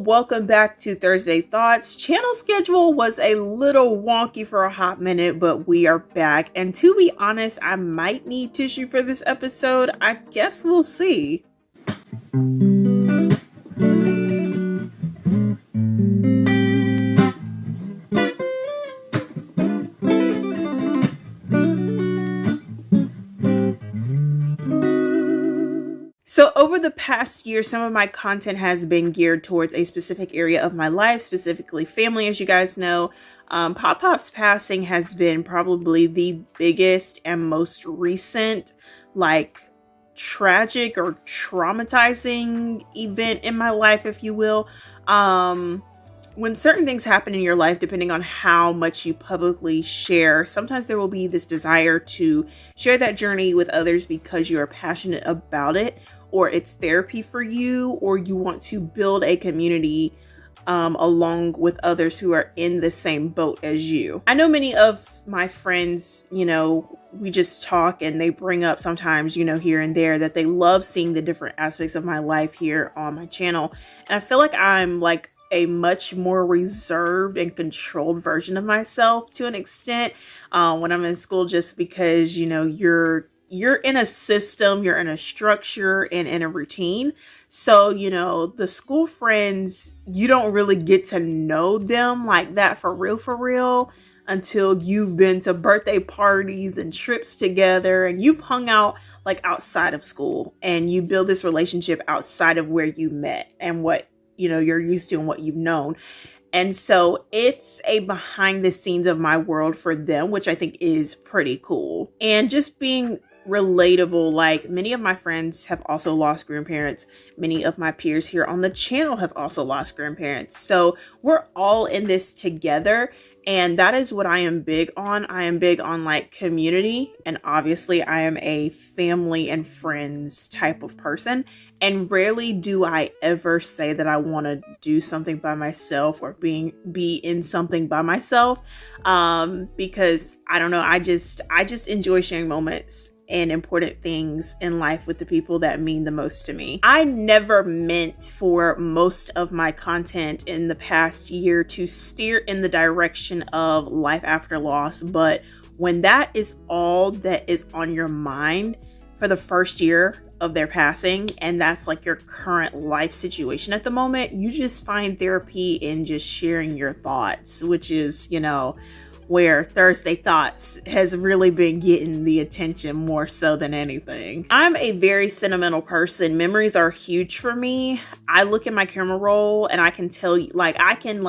welcome back to Thursday Thoughts. Channel schedule was a little wonky for a hot minute, but we are back. And to be honest, I might need tissue for this episode. I guess we'll see. So over the past year, some of my content has been geared towards a specific area of my life, specifically family, as you guys know. Pop Pop's passing has been probably the biggest and most recent, tragic or traumatizing event in my life, if you will. When certain things happen in your life, depending on how much you publicly share, sometimes there will be this desire to share that journey with others because you are passionate about it, or it's therapy for you, or you want to build a community along with others who are in the same boat as you. I know many of my friends, we just talk and they bring up sometimes, here and there that they love seeing the different aspects of my life here on my channel. And I feel like I'm a much more reserved and controlled version of myself to an extent when I'm in school, just because, you're in a system, you're in a structure and in a routine. So, the school friends, you don't really get to know them like that for real until you've been to birthday parties and trips together and you've hung out outside of school and you build this relationship outside of where you met and what you're used to and what you've known. And so it's a behind the scenes of my world for them, which I think is pretty cool. And just being relatable, many of my friends have also lost grandparents. Many of my peers here on the channel have also lost grandparents. So we're all in this together. And that is what I am big on. I am big on community. And obviously I am a family and friends type of person. And rarely do I ever say that I want to do something by myself or be in something by myself. Because I don't know, I just enjoy sharing moments and important things in life with the people that mean the most to me. I never meant for most of my content in the past year to steer in the direction of life after loss, but when that is all that is on your mind for the first year of their passing, and that's your current life situation at the moment, you just find therapy in just sharing your thoughts, which is, where Thursday Thoughts has really been getting the attention more so than anything. I'm a very sentimental person. Memories are huge for me. I look at my camera roll and I can tell you, I can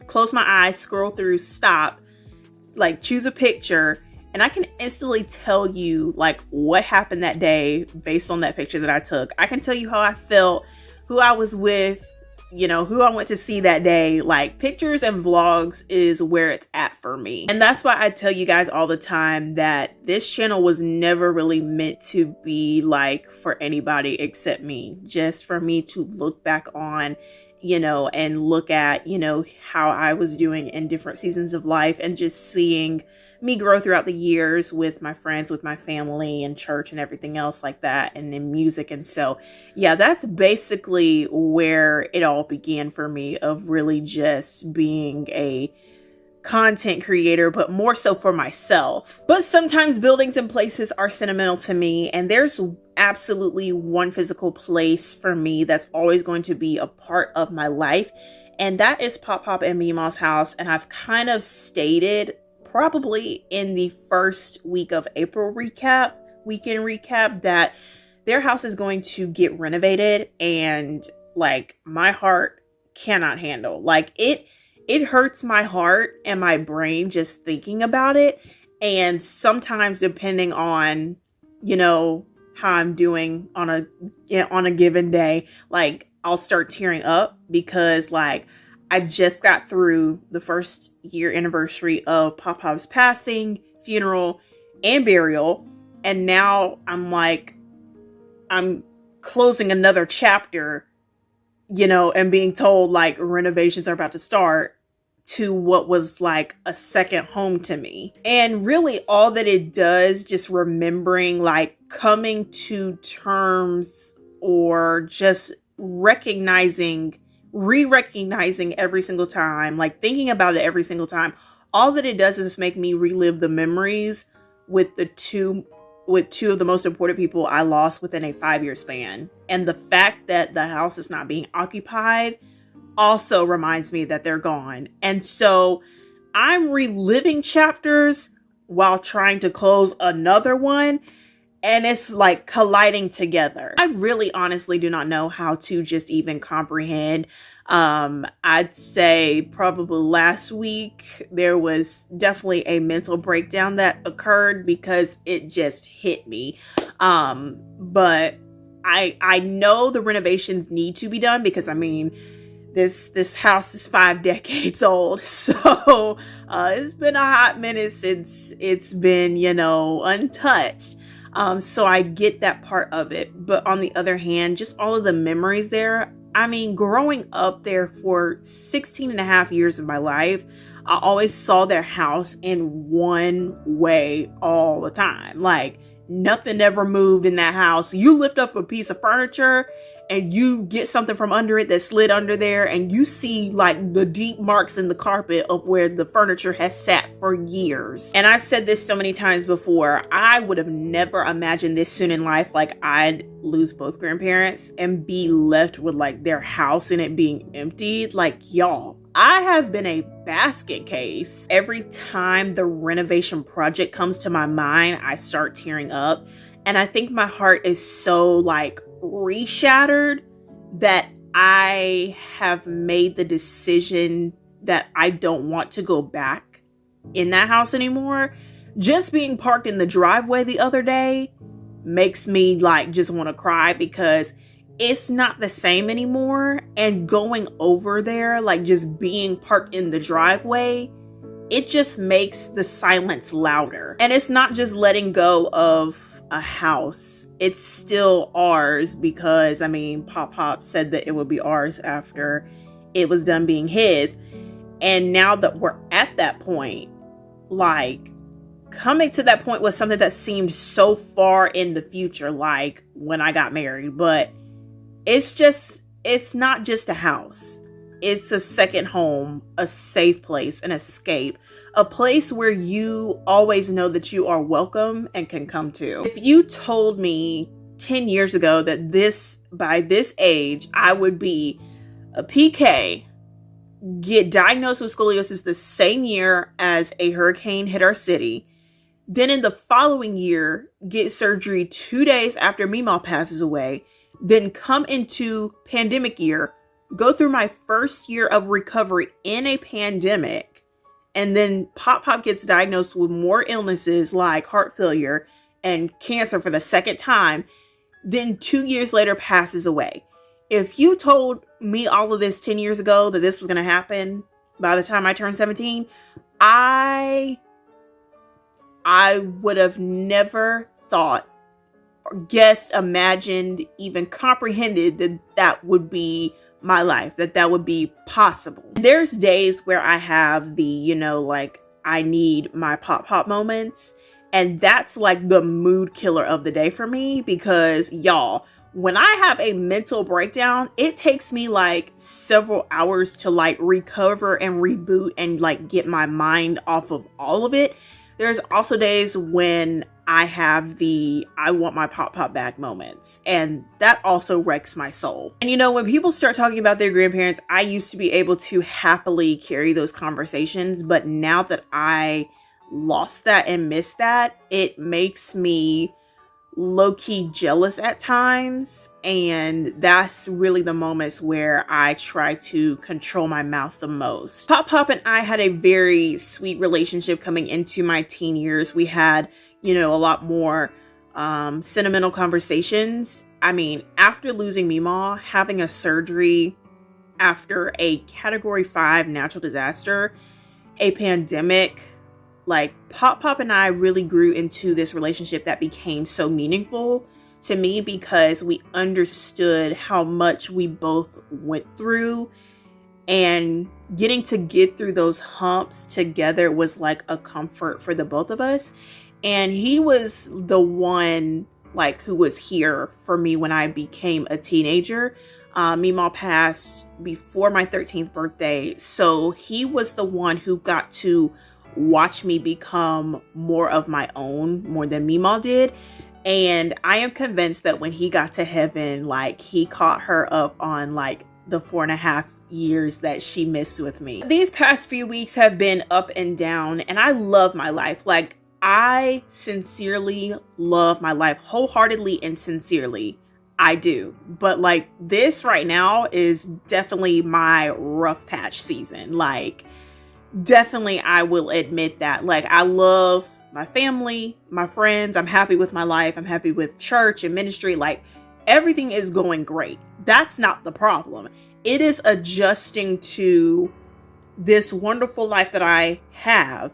close my eyes, scroll through, stop, choose a picture, and I can instantly tell you what happened that day based on that picture that I took. I can tell you how I felt, who I was with, who I went to see that day. Pictures and vlogs is where it's at for me. And that's why I tell you guys all the time that this channel was never really meant to be for anybody except me. Just for me to look back on, and look at, how I was doing in different seasons of life and just seeing me grow throughout the years with my friends, with my family and church and everything else like that, and in music. And so, yeah, that's basically where it all began for me, of really just being a content creator, but more so for myself. But sometimes buildings and places are sentimental to me, and there's absolutely one physical place for me that's always going to be a part of my life, and that is Pop Pop and Mima's house. And I've kind of stated probably in the first week of April weekend recap, that their house is going to get renovated, and my heart cannot handle it hurts my heart and my brain just thinking about it. And sometimes, depending on, how I'm doing on a given day, I'll start tearing up because I just got through the first year anniversary of Pop Pop's passing, funeral, and burial. And now I'm closing another chapter, and being told renovations are about to start, to what was a second home to me. And really all that it does, just remembering coming to terms or just recognizing re-recognizing every single time, like thinking about it every single time, all that it does is make me relive the memories with two of the most important people I lost within a 5-year span. And the fact that the house is not being occupied also reminds me that they're gone. And so I'm reliving chapters while trying to close another one, and it's like colliding together. I really honestly do not know how to just even comprehend. I'd say probably last week there was definitely a mental breakdown that occurred because it just hit me. But I know the renovations need to be done because, I mean, this house is 5 decades old, so it's been a hot minute since it's been, untouched. So I get that part of it. But on the other hand, just all of the memories there. I mean, growing up there for 16 and a half years of my life, I always saw their house in one way all the time. Like, nothing ever moved in that house. You lift up a piece of furniture and you get something from under it that slid under there, and you see like the deep marks in the carpet of where the furniture has sat for years. And I've said this so many times before, I would have never imagined this soon in life. Like, I'd lose both grandparents and be left with like their house and it being empty. Like, y'all, I have been a basket case. Every time the renovation project comes to my mind, I start tearing up. And I think my heart is so like re-shattered that I have made the decision that I don't want to go back in that house anymore. Just being parked in the driveway the other day makes me like just want to cry because it's not the same anymore. And going over there, like just being parked in the driveway, it just makes the silence louder. And it's not just letting go of a house. It's still ours because, I mean, Pop said that it would be ours after it was done being his. And now that we're at that point, like, coming to that point was something that seemed so far in the future, like when I got married. But it's not just a house. It's a second home, a safe place, an escape, a place where you always know that you are welcome and can come to. If you told me 10 years ago that by this age, I would be a PK, get diagnosed with scoliosis the same year as a hurricane hit our city, then in the following year, get surgery 2 days after Meemaw passes away, then come into pandemic year, go through my first year of recovery in a pandemic, and then Pop gets diagnosed with more illnesses like heart failure and cancer for the second time, then 2 years later passes away. If you told me all of this 10 years ago that this was going to happen by the time I turned 17, I would have never thought, or guessed, imagined, even comprehended that that would be my life, that would be possible. There's days where I have the, like, I need my pop moments. And that's like the mood killer of the day for me because, y'all, when I have a mental breakdown, it takes me like several hours to like recover and reboot and like get my mind off of all of it. There's also days when I have the I want my pop back moments, and that also wrecks my soul. And when people start talking about their grandparents, I used to be able to happily carry those conversations, but now that I lost that and missed that, it makes me low-key jealous at times. And that's really the moments where I try to control my mouth the most. Pop and I had a very sweet relationship coming into my teen years. We had a lot more sentimental conversations. I mean, after losing Meemaw, having a surgery after a Category 5 natural disaster, a pandemic, like Pop and I really grew into this relationship that became so meaningful to me because we understood how much we both went through, and getting to get through those humps together was like a comfort for the both of us. And he was the one like who was here for me when I became a teenager. Meemaw passed before my 13th birthday. So he was the one who got to watch me become more of my own, more than Meemaw did. And I am convinced that when he got to heaven, like, he caught her up on like the 4.5 years that she missed with me. These past few weeks have been up and down, and I love my life. Like, I sincerely love my life, wholeheartedly and sincerely. I do. But like, this right now is definitely my rough patch season. Like, definitely, I will admit that. Like, I love my family, my friends. I'm happy with my life. I'm happy with church and ministry. Like, everything is going great. That's not the problem. It is adjusting to this wonderful life that I have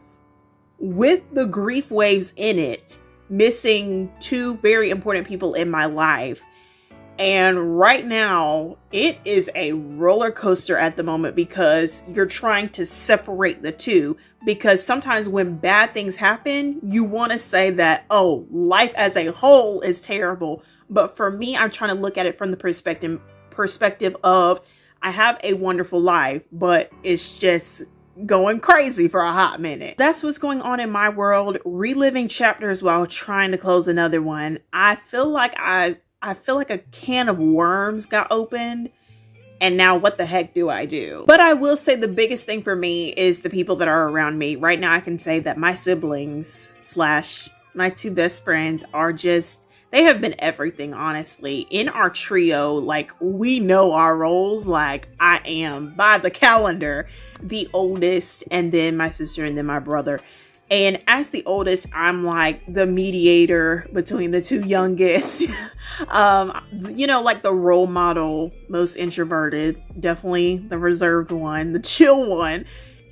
with the grief waves in it, missing two very important people in my life. And right now, it is a roller coaster at the moment because you're trying to separate the two. Because sometimes when bad things happen, you want to say that, oh, life as a whole is terrible. But for me, I'm trying to look at it from the perspective of, I have a wonderful life, but it's just going crazy for a hot minute. That's what's going on in my world, reliving chapters while trying to close another one. I feel like a can of worms got opened, and now what the heck do I do? But I will say the biggest thing for me is the people that are around me. Right now I can say that my siblings / my two best friends are just, they have been everything, honestly. In our trio, like, we know our roles. Like, I am, by the calendar, the oldest, and then my sister, and then my brother. And as the oldest, I'm like the mediator between the two youngest. Like the role model, most introverted, definitely the reserved one, the chill one,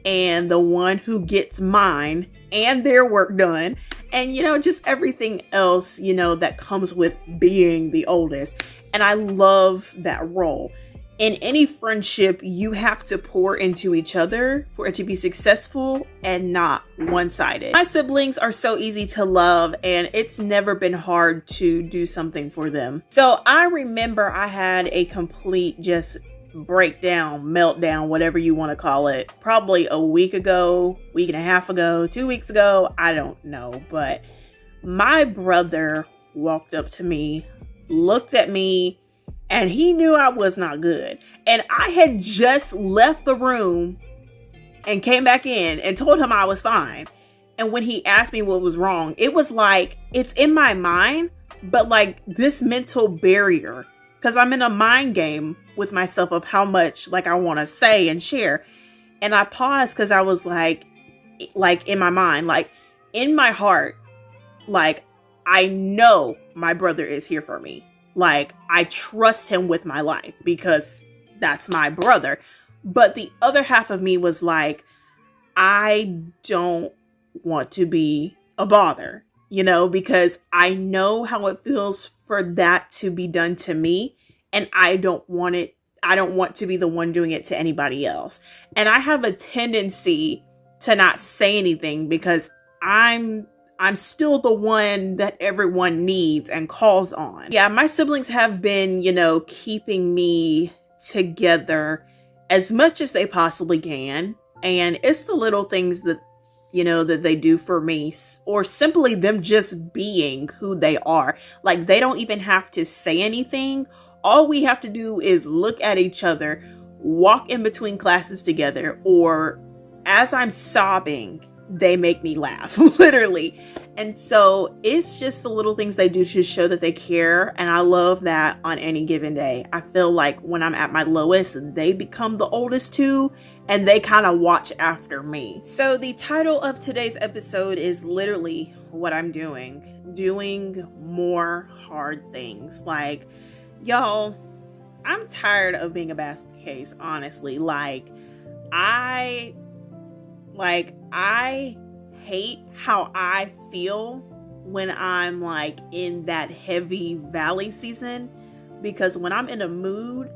and the one who gets mine and their work done. And, just everything else, that comes with being the oldest. And I love that role. In any friendship, you have to pour into each other for it to be successful and not one-sided. My siblings are so easy to love, and it's never been hard to do something for them. So I remember I had a complete just breakdown, meltdown, whatever you want to call it, probably a week ago, week and a half ago, 2 weeks ago, I don't know. But my brother walked up to me, looked at me, and he knew I was not good. And I had just left the room and came back in and told him I was fine. And when he asked me what was wrong, it was like, it's in my mind, but like this mental barrier, because I'm in a mind game with myself of how much like I want to say and share. And I paused because I was like in my mind, like in my heart, like, I know my brother is here for me. Like, I trust him with my life because that's my brother. But the other half of me was like, I don't want to be a bother, because I know how it feels for that to be done to me. And I don't want it. I don't want to be the one doing it to anybody else. And I have a tendency to not say anything because I'm still the one that everyone needs and calls on. Yeah, my siblings have been, keeping me together as much as they possibly can. And it's the little things that, that they do for me, or simply them just being who they are. Like, they don't even have to say anything. All we have to do is look at each other, walk in between classes together, or as I'm sobbing, they make me laugh, literally. And so it's just the little things they do to show that they care. And I love that on any given day. I feel like when I'm at my lowest, they become the oldest too, and they kind of watch after me. So the title of today's episode is literally what I'm doing more hard things. Like, y'all, I'm tired of being a basket case, honestly. I hate how I feel when I'm like in that heavy valley season, because when I'm in a mood,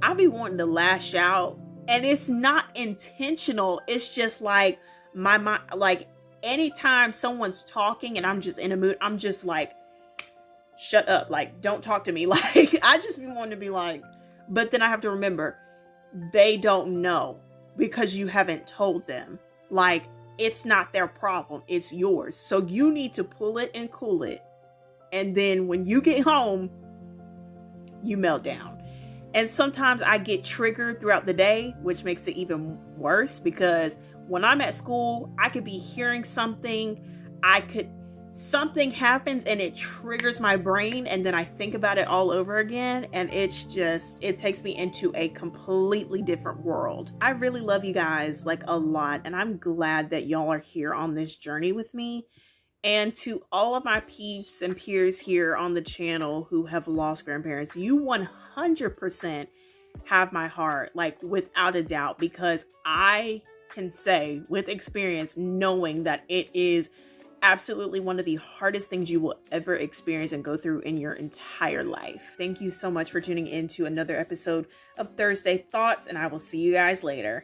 I be wanting to lash out, and it's not intentional. It's just like my mind, like anytime someone's talking and I'm just in a mood, I'm just like, shut up, like, don't talk to me. Like, I just be wanting to be like, But then I have to remember, they don't know because you haven't told them. Like, it's not their problem, it's yours. So you need to pull it and cool it. And then when you get home, you melt down. And sometimes I get triggered throughout the day, which makes it even worse, because when I'm at school, I could be hearing something, something happens and it triggers my brain, and then I think about it all over again, and it takes me into a completely different world. I really love you guys, like, a lot, and I'm glad that y'all are here on this journey with me. And to all of my peeps and peers here on the channel who have lost grandparents, you 100% have my heart, like, without a doubt, because I can say with experience, knowing that it is absolutely one of the hardest things you will ever experience and go through in your entire life. Thank you so much for tuning in to another episode of Thursday Thoughts, and I will see you guys later.